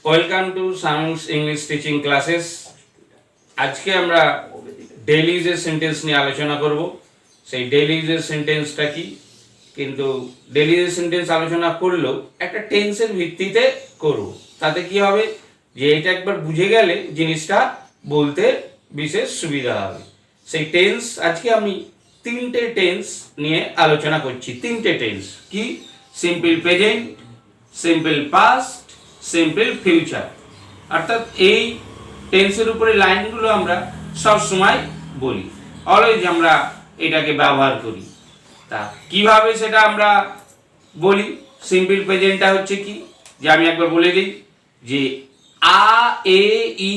Welcome to sounds English teaching classes. আজকে আমরা daily ইউজের সেন্টেন্স নিয়ে আলোচনা করব। সেই ডেইলি ইউজের সেন্টেন্সটা কি, কিন্তু ডেইলি ইউজের সেন্টেন্স আলোচনা করলেও একটা টেন্সের ভিত্তিতে করব। তাতে কি হবে যে এটা একবার বুঝে গেলে জিনিসটা বলতে বিশেষ সুবিধা হবে। সেই টেন্স আজকে আমি তিনটে টেন্স নিয়ে আলোচনা করছি। তিনটে টেন্স কি? Simple present, simple past, simple future. অর্থাৎ এই টেন্সের উপরে লাইনগুলো আমরা সব সময় বলি, অলওয়েজ আমরা এটাকে ব্যবহার করি। তা কিভাবে সেটা আমরা বলি? সিম্পল প্রেজেন্টটা হচ্ছে কি, যে আমি একবার বলে দিই যে আ এ ই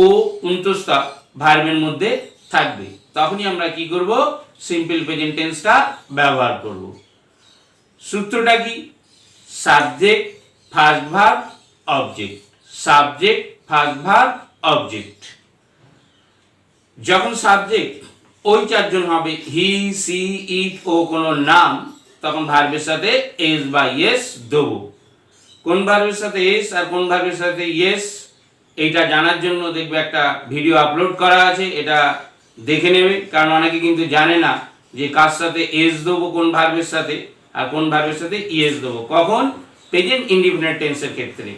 ও উন্তস্তা ভার্বের মধ্যে থাকবে, তখনই আমরা কি করব? সিম্পল প্রেজেন্ট টেন্সটা ব্যবহার করব। সূত্রটা কি? Subject first verb object, subject first verb object. যখন সাবজেক্ট ওই চারজন হবে, হি সি ইট ও কোনো নাম, তখন ভার্বের সাথে এস বা ইয়েস দেবো। কোন ভার্বের সাথে এস আর কোন ভার্বের সাথে ইয়েস এইটা জানার জন্য দেখবে একটা ভিডিও আপলোড করা আছে, এটা দেখে নেবে। কারণ অনেকে কিন্তু জানে না যে কার সাথে এস দেবো, কোন ভার্বের সাথে, আর কোন ভার্বের সাথে ইয়েস দেবো। কখন? প্রেজেন্ট ইনডিফিনিট টেন্সের ক্ষেত্রে।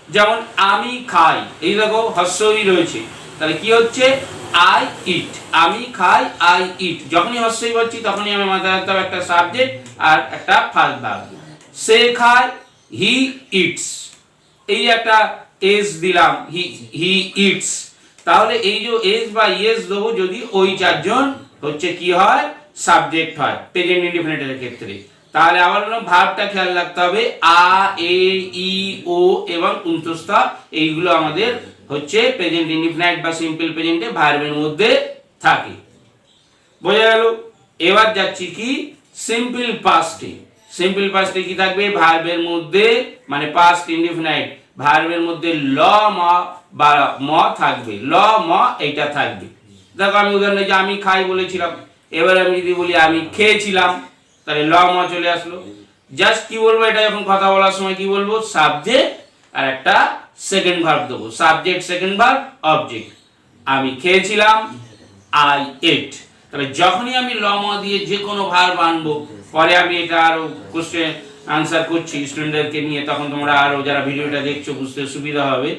যেমন আমি খাই, এই দেখো হর্ষই রয়েছে, তাহলে কি হচ্ছে? আই ইট, আমি খাই, আই ইট। যখনই হর্ষই বলছি তখনই আমি মাথায় রাখতে হবে একটা সাবজেক্ট আর একটা ফার্স্ট ভার্ব। সে খায়, হি ইটস, এই একটা এস দিলাম, হি ইটস। তাহলে এই যে এস বা ইয়েস দেবো যদি ওই চারজন হচ্ছে কি হয়? সাবজেক্ট হয় প্রেজেন্ট ইনডিফিনিটের ক্ষেত্রে। তাহলে আবার ভার্বটা খেয়াল রাখতে হবে, আ এ ই ও এবং উন্তস্তা, এইগুলো আমাদের হচ্ছে প্রেজেন্ট ইনডিফিনিট বা সিম্পল প্রেজেন্টে ভার্বের মধ্যে থাকে। বোঝা গেল? এবার যাচ্ছি কি সিম্পল পাস্টে। সিম্পল পাস্টে কি থাকবে? ভার্বের মধ্যে, মানে পাস্ট ইনডিফিনিট ভার্বের মধ্যে ল ম বা ম থাকবে, ল ম এইটা থাকবে। দেখো আমি উদাহরণে যে আমি খাই বলেছিলাম, এবার আমি যদি বলি আমি খেয়েছিলাম, তাহলে ল ম চলে আসলো। জাস্ট কি বলবো, এটা যখন কথা বলার সময় কি বলবো? সাবজেক্ট আর একটা সেকেন্ড ভার্ব দেবো, সাবজেক্ট সেকেন্ড ভার্ব অবজেক্ট। আমি খেয়েছিলাম, আই এট। তাহলে যখনই আমি ল ম দিয়ে যে কোনো ভার্ব আনবো, পরে আমি এটা আরো কোশ্চেন আনসার করছি স্টুডেন্টদেরকে নিয়ে, তখন তোমরা আরো যারা ভিডিওটা দেখছো বুঝতে সুবিধা হবে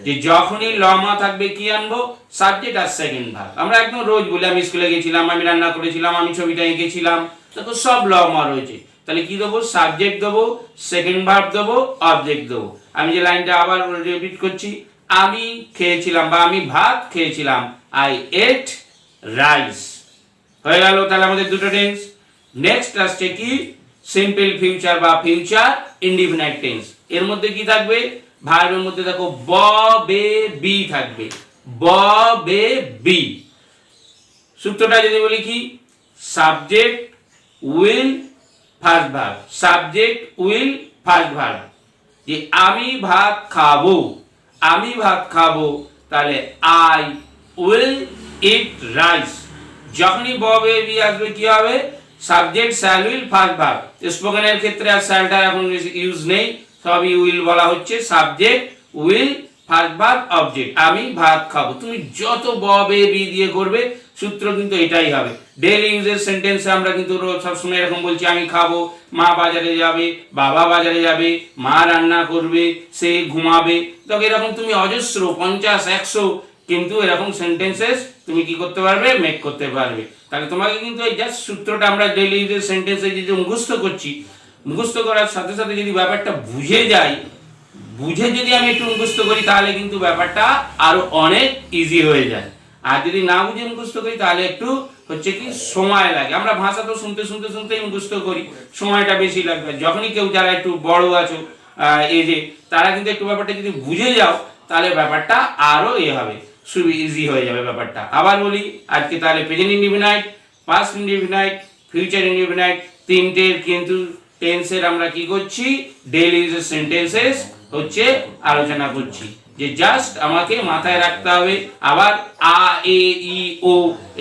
যে যখনই ল ম থাকবে কি আনবো? সাবজেক্ট আর সেকেন্ড ভার্ব। আমরা একদম রোজ বলি আমি স্কুলে গেছিলাম, আমি রান্না করেছিলাম, আমি ছবিটা এঁকেছিলাম, দেখো সব ল ম রয়েছে। তাহলে কি দেবো? সাবজেক্ট দেবো, সেকেন্ড ভার্ব দেবো, অবজেক্ট দেবো। আমি যে লাইনটা আবার রিপিট করছি, আমি খেয়েছিলাম বা আমি ভাত খেয়েছিলাম, আই এট রাইস। হয়ে গেল তাহলে আমাদের দুটো টেন্স। নেক্সট আসছে কি? সিম্পল ফিউচার বা ফিউচার ইনডিফিনিট টেন্স। এর মধ্যে কি থাকবে? ভার্বের মধ্যে দেখো ব বে বি থাকবে, ব বে বি। সূত্রটা যদি বলি কি? Subject will first verb, subject will first verb. যে আমি ভাত খাবো, আমি ভাত খাবো, তাহলে আই উইল ইট রাইস। যখনই ব বে বি আসবে কি হবে? Subject shall will first verb. স্পোকেনের ক্ষেত্রে আর শ্যালটা এখন ইউজ নেই, সবই উইল বলা হচ্ছে। Subject will first verb object. আমি ভাত খাবো। তুমি যত ব বে বি দিয়ে করবে সূত্র কিন্তু এটাই হবে। ডেইলি ইউজের সেন্টেন্সে আমরা কিন্তু সবসময় এরকম বলছি আমি খাবো, মা বাজারে যাবে, বাবা বাজারে যাবে, মা রান্না করবে, সে ঘুমাবে। তবে এরকম তুমি অজস্র 50, 100 কিন্তু এরকম সেন্টেন্সেস তুমি কি করতে পারবে? মেক করতে পারবে। তাহলে তোমাকে কিন্তু এই জাস্ট সূত্রটা আমরা ডেইলি ইউজের সেন্টেন্সে যে মুখস্থ করছি, মুখস্থ করার সাথে সাথে যদি ব্যাপারটা বুঝে যাই, বুঝে যদি আমি একটু মুখস্থ করি, তাহলে কিন্তু ব্যাপারটা আরো অনেক ইজি হয়ে যায়। আর যদি না বুঝে মুখস্থ করি তাহলে একটু হচ্ছে কি সময় লাগে। আমরা ভাষা তো শুনতে শুনতে শুনতেই মুখস্থ করি, সময়টা বেশি লাগবে। যখনই কেউ যারা একটু বড় আছো এই যে, তারা কিন্তু একটু ব্যাপারটা যদি বুঝে যাও, তাহলে ব্যাপারটা আরো হবে, ইজি হয়ে যাবে ব্যাপারটা। আবার বলি আজকে তাহলে present indefinite, past indefinite, future indefinite, তিনটের কিন্তু টেন্সের আমরা কি করছি? ডেইলি ইউজের সেন্টেন্সেস হচ্ছে আলোচনা করছি। যে জাস্ট আমাকে মাথায় রাখতে হবে, আবার আ এ ই ও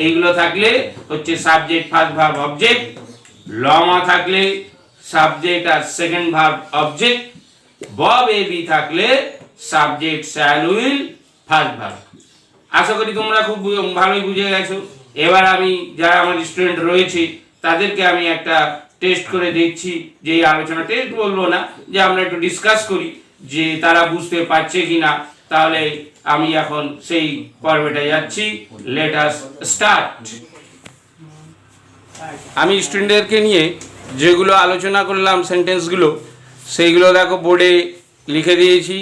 এইগুলো থাকলে হচ্ছে সাবজেক্ট ফার্স্ট ভার্ব অবজেক্ট, ল মা থাকলে সাবজেক্ট আর সেকেন্ড ভার্ব অবজেক্ট, ব বে বি থাকলে subject shall will first verb. আশা করি তোমরা খুব ভালোই বুঝে গেছো। এবার আমি যারা আমার স্টুডেন্ট রয়েছে তাদেরকে আমি একটা টেস্ট করে দেখছি, যে এই আলোচনা টেস্ট বলবো না, যে আমরা একটু ডিসকাস করি যে তারা বুঝতে পারছে কিনা। তাহলে আমি এখন সেই পর্বটা যাচ্ছি। Let us start. আমি স্টুডেন্টদেরকে নিয়ে যেগুলো আলোচনা করলাম সেন্টেন্সগুলো, সেইগুলো দেখো বোর্ডে লিখে দিয়েছি,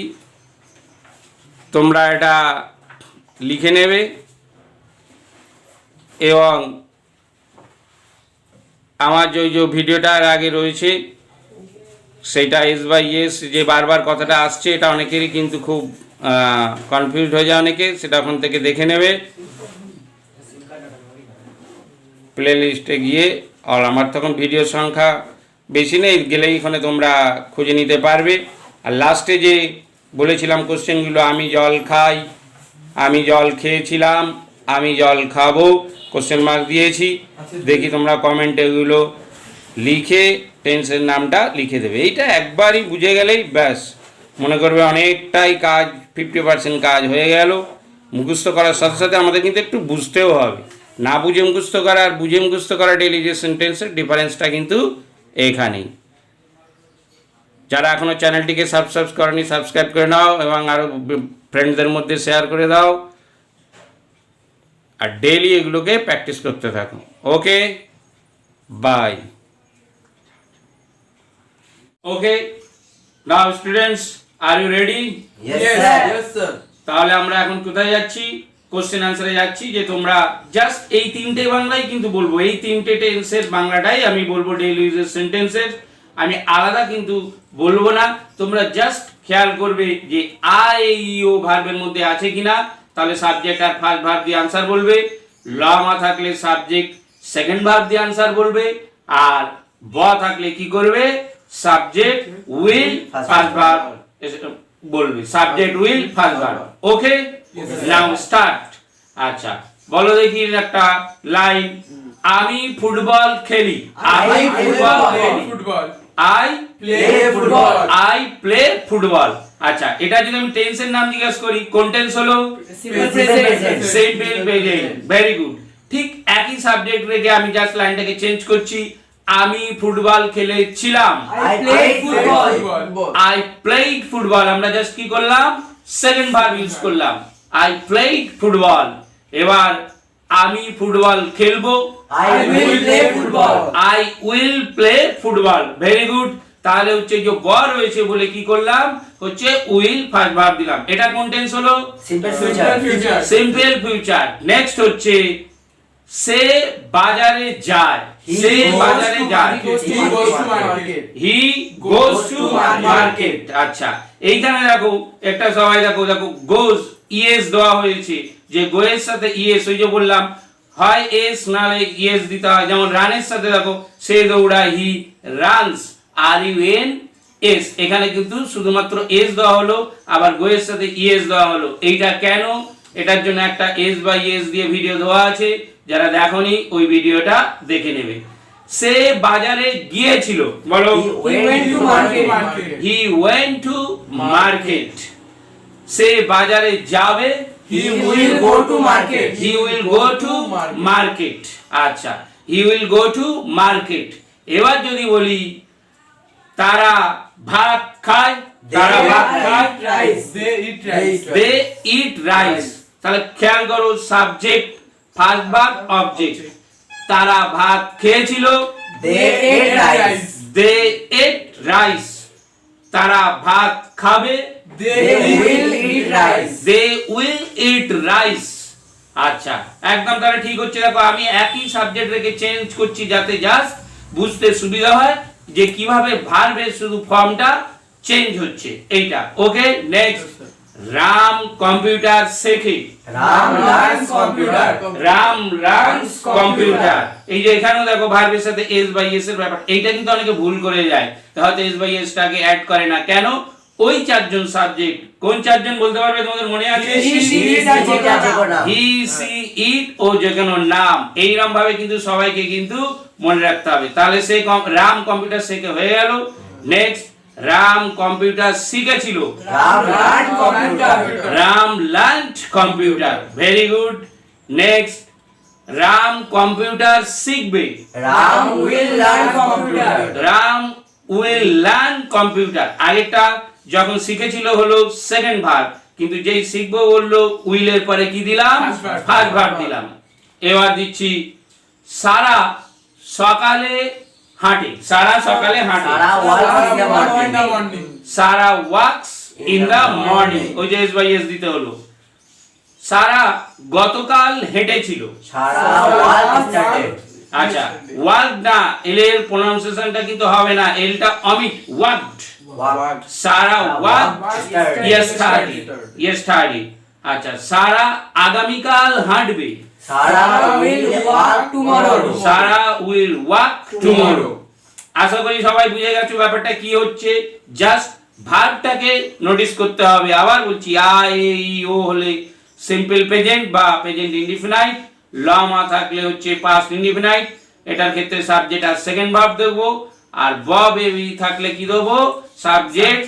তোমরা এটা লিখে নেবে। এবং আমার যে ভিডিওটার আগে রয়েছে সেইটা এস বাই এস, যে বারবার কথাটা আসছে, এটা অনেকেরই কিন্তু খুব কনফিউজ হয়ে যায় অনেকে, সেটা ওখান থেকে দেখে নেবে প্লে লিস্টে গিয়ে। আর আমার তখন ভিডিওর সংখ্যা বেশি নেই, গেলেই এখানে তোমরা খুঁজে নিতে পারবে। আর লাস্টে যে বলেছিলাম কোশ্চেনগুলো, আমি জল খাই, আমি জল খেয়েছিলাম, আমি জল খাবো, কোশ্চেন মার্ক দিয়েছি। দেখি তোমরা কমেন্টে এগুলো লিখে টেন্সের নামটা লিখে দেবে। এইটা একবারই বুঝে গেলেই ব্যাস, মনে করবে অনেকটাই কাজ, 50% কাজ হয়ে গেল। মুখস্থ করার সাথে সাথে আমাদের কিন্তু একটু বুঝতেও হবে। না বুঝে মুখস্থ করা আর বুঝে মুখস্থ করা ডেইলি যে সেন্টেন্সের ডিফারেন্সটা কিন্তু এখানেই। যারা এখনও চ্যানেলটিকে সাবস্ক্রাইব করেনি সাবস্ক্রাইব করে নাও এবং আরও ফ্রেন্ডদের মধ্যে শেয়ার করে দাও। আর ডেইলি এগুলোকে প্র্যাকটিস করতে থাকো। Okay, bye. Okay, now students, are you ready? Yes, sir. তাহলে আমরা এখন কোথায় যাচ্ছি? কোশ্চেন আনসারে যাচ্ছি। যে তোমরা জাস্ট এই তিনটে বাংলাই কিন্তু বলবো, এই তিনটে টেন্সের বাংলাটাই আমি বলবো ডেইলি ইউজের সেন্টেন্সের, আমি আলাদা কিন্তু বলবো না। তোমরা জাস্ট খেয়াল করবে যে আই ও ভার্বের মধ্যে আছে কিনা, তাহলে সাবজেক্ট আর ফার্স্ট ভার্ব দিয়ে আনসার বলবে। লমা থাকলে সাবজেক্ট সেকেন্ড ভার্ব দিয়ে আনসার বলবে। আর ব থাকলে কি করবে? সাবজেক্ট উইল ফার্স্ট ভার্ব বলবে। Subject will first verb. Okay, now start. আচ্ছা, বলো দেখি একটা লাইন। আমি ফুটবল খেলি। আমি ফুটবল খেলি। I play football. I play football. আচ্ছা, এটা যদি আমি টেন্সের নাম জিজ্ঞেস করি, কোন টেন্স হলো? Simple present. Very good. ঠিক একই সাবজেক্ট রেখে আমি জাস্ট লাইনটাকে চেঞ্জ করছি। আমি ফুটবল খেলেছিলাম। I played football. I played football. আমরা জাস্ট কি করলাম? সেকেন্ড ভার্ব ইউজ করলাম। I played football. এবার আমি ফুটবল খেলবো। I will play football. I will play football. Very good. তাহলে হচ্ছে যে ব রয়েছে বলে কি করলাম? হচ্ছে উইল ফার্স্ট ভার্ব দিলাম। এটা কোন টেন্স হলো? Simple future. Simple future. Next হচ্ছে সে বাজারে যায়। সে বাজারে যায়। He goes to market. He goes to market. আচ্ছা, এইখানে দেখো একটা সবাই দেখো গোজ ইএস দেওয়া হয়েছে, যে গোয়ের সাথে ইএস, ওই যে বললাম হয় এস নালে ইএস দিতে হয়। যেমন রানের সাথে দেখো সে দৌড়ায়, he runs, are U N S. এখানে কিন্তু শুধুমাত্র এস দেওয়া হলো, আবার গোয়ের সাথে ইএস দেওয়া হলো। এইটা কেন? এটার জন্য একটা এস বাই এস দিয়ে ভিডিও দেওয়া আছে, যারা দেখোনি ওই ভিডিওটা দেখে নেবে। সে বাজারে গিয়েছিল। বলো, He went to market. He went to market. সে বাজারে যাবে। He will go to market. He will go to market. আচ্ছা, he will go to market. এবার যদি বলি তারা ভাত খায়। তারা ভাত খায়। They eat rice. They eat rice. তাহলে খেয়াল করো, সাবজেক্ট ফার্স্ট ভার্ব অবজেক্ট। তারা ভাত খেয়েছিল। They ate rice. They ate rice. তারা ভাত খাবে। They will eat rice. They will eat rice. আচ্ছা, একদম তাহলে ঠিক হচ্ছে। দেখো আমি একই সাবজেক্ট রেখে চেঞ্জ করছি যাতে জাস্ট বুঝতে সুবিধা হয় যে কিভাবে ভার্বের শুধু ফর্মটা চেঞ্জ হচ্ছে এইটা। ওকে, নেক্সট। রাম কম্পিউটার শেখে। Ram learns computer. Ram learns computer. এই যে এখানেও দেখো ভার্বের সাথে এস বাই এস এর ব্যাপার, এইটা কিন্তু অনেকে ভুল করে যায়, হয়তো এস বাই এস টাকে অ্যাড করে না। কেন? ওই চারজন সাবজেক্ট, কোন চারজন বলতে পারবে তোমাদের মনে আছে? He, she, it, he, she, it ও যে কোনো নাম। এইরকম ভাবে কিন্তু সবাইকে কিন্তু মনে রাখতে হবে। তাহলে সেই রাম কম্পিউটার শেখে হয়ে গেল। নেক্সট, রাম কম্পিউটার শিখেছিল। Ram learned computer. Ram learned computer. Very good. Next, Ram computer শিখবে। Ram will learn computer. Ram will learn computer. আগেরটা যখন শিখেছিল হলো সেকেন্ড ভার্ব, কিন্তু যেই শিখবো বললো উইলের পরে কি দিলাম? ফার্স্ট ভার্ব দিলাম। এবার দিচ্ছি সারা সকালে হাঁটে। সারা সকালে হাঁটে। Sarah walks in the morning. Sarah walks in the morning. ওই যে এস বাই এস দিতে হলো। সারা গতকাল হেঁটেছিল। Sarah walked yesterday. আচ্ছা, ওয়ার্ক না, এল এর প্রোনাউন্সিয়েশনটা কিন্তু হবে না, এলটা omit, worked. Walked. Sarah work Yesterday. Yesterday. আচ্ছা, সারা আগামীকাল হাঁটবে। Sarah will walk tomorrow. Sarah will walk tomorrow. আশা করি সবাই বুঝে গেছো ব্যাপারটা কি হচ্ছে। জাস্ট ভার্বটাকে নোটিস করতে হবে। আবার বলছি, আ এ ই ও হলে সিম্পল প্রেজেন্ট বা প্রেজেন্ট ইনডিফিনাইট, ল মা থাকলে হচ্ছে পাস্ট ইনডিফিনাইট। এটার ক্ষেত্রে সাবজেক্ট আর সেকেন্ড ভার্ব দেবো, আর বব এবি থাকলে কি দেবো? সাবজেক্ট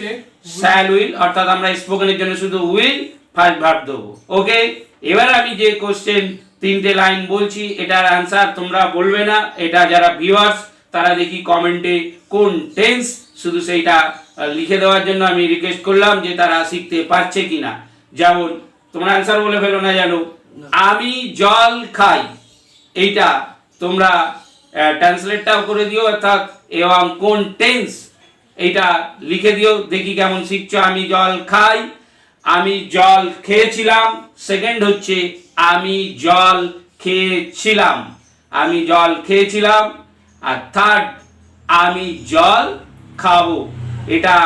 শ্যাল উইল, অর্থাৎ আমরা স্পোকেনের জন্য শুধু উইল ফার্স্ট ভার্ব দেবো। ওকে, এবার আমি যে কোশ্চেন তিনটে লাইন বলছি, এটার অ্যান্সার তোমরা বলবে না, এটা যারা ভিউয়ার্স তারা দেখি কমেন্টে কোন টেন্স, শুধু সেইটা লিখে দেওয়ার জন্য আমি রিকোয়েস্ট করলাম যে তারা শিখতে পারছে কিনা। যেমন তোমরা অ্যান্সার বলে ফেলো না জানো, আমি জল খাই, এইটা তোমরা ট্রান্সলেটটাও করে দিও, অর্থাৎ এবং কোন টেন্স এইটা লিখে দিও, দেখি কেমন শিখছো। আমি জল খাই, আমি জল খেয়েছিলাম, সেকেন্ড হচ্ছে আমি জল খেয়েছিলাম, আমি জল খেয়েছিলাম, আর থার্ড আমি জল খাবো। এটা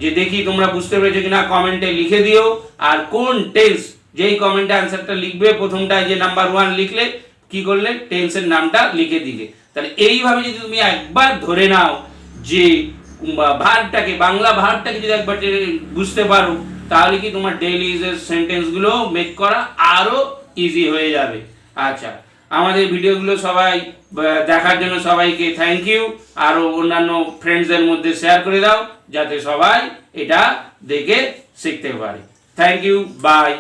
যে দেখি তোমরা বুঝতে পেরেছো কিনা কমেন্টে লিখে দিও। আর কোন টেন্স, যেই কমেন্টে অ্যান্সারটা লিখবে প্রথমটায় যে নাম্বার 1 লিখলে কি করলে টেন্সের নামটা লিখে দিলে। তাহলে এইভাবে যদি তুমি একবার ধরে নাও যে ভার্বটাকে, বাংলা ভার্বটাকে যদি একবার বুঝতে পারো, তাহলে কি তোমার ডেইলি ইউজের সেন্টেন্সগুলো মেক করা আরো ইজি হয়ে যাবে। আচ্ছা, আমাদের ভিডিওগুলো সবাই দেখার জন্য সবাইকে থ্যাংক ইউ। আরো অন্যান্য ফ্রেন্ডসদের মধ্যে শেয়ার করে দাও যাতে সবাই এটা দেখে শিখতে পারে। Thank you, by.